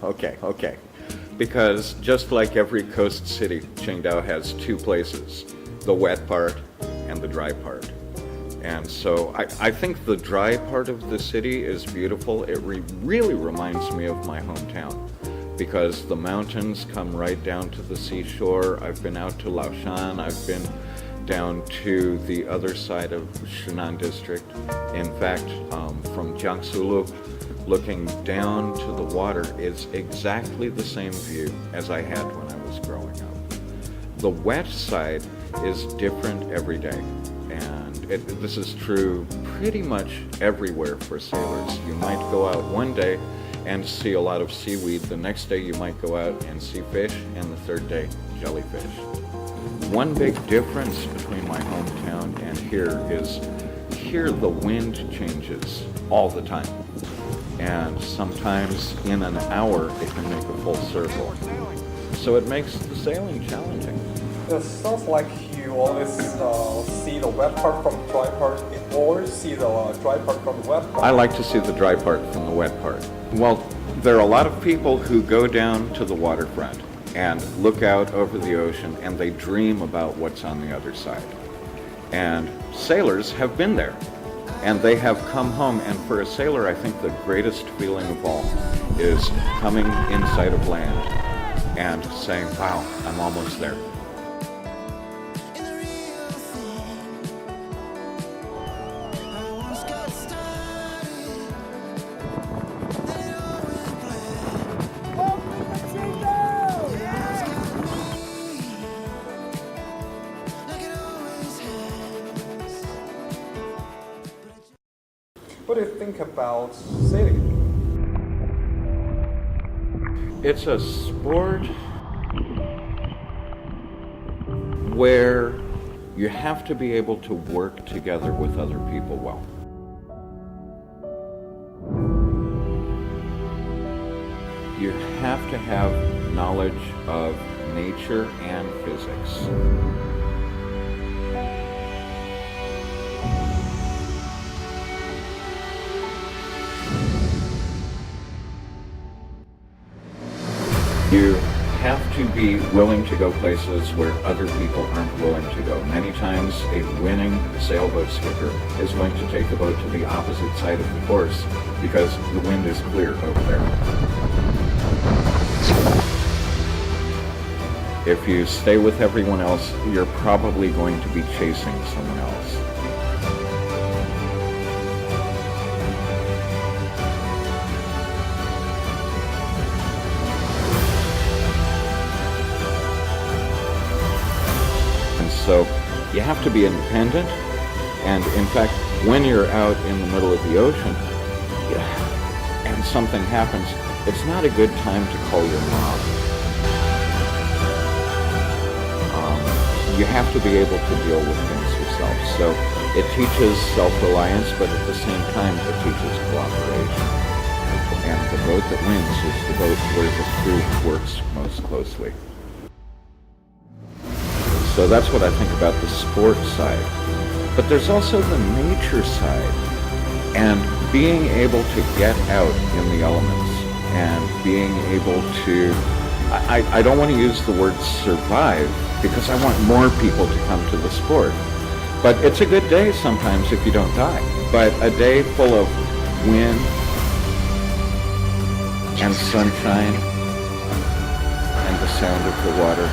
Okay. Because just like every coast city, Qingdao has two places, the wet part and the dry part. And so I think the dry part of the city is beautiful. It really reminds me of my hometown because the mountains come right down to the seashore. I've been out to Laoshan. I've been down to the other side of Shunan district. In fact, from Jiangsu looking down to the water is exactly the same view as I had when I was growing up. The wet side is different every day, and this is true pretty much everywhere for sailors. You might go out one day and see a lot of seaweed. The next day you might go out and see fish, and the third day, jellyfish. One big difference between my hometown and here is here the wind changes all the time. And sometimes in an hour it can make a full circle. So it makes the sailing challenging. It sounds like you always see the wet part from the dry part or see the dry part from the wet part. I like to see the dry part from the wet part. Well, there are a lot of people who go down to the waterfront and look out over the ocean and they dream about what's on the other side. And sailors have been there. And they have come home, and for a sailor, I think the greatest feeling of all is coming inside of land and saying, wow, I'm almost there. What do you think about sailing? It's a sport where you have to be able to work together with other people well. You have to have knowledge of nature and physics. You have to be willing to go places where other people aren't willing to go. Many times a winning sailboat skipper is going to take the boat to the opposite side of the course because the wind is clear over there. If you stay with everyone else, you're probably going to be chasing someone else. So you have to be independent, and in fact, when you're out in the middle of the ocean and something happens, it's not a good time to call your mom. You have to be able to deal with things yourself. So it teaches self-reliance, but at the same time, it teaches cooperation. And the boat that wins is the boat where the crew works most closely. So that's what I think about the sport side. But there's also the nature side, and being able to get out in the elements and being able to, I don't want to use the word survive because I want more people to come to the sport. But it's a good day sometimes if you don't die. But a day full of wind and sunshine and the sound of the water,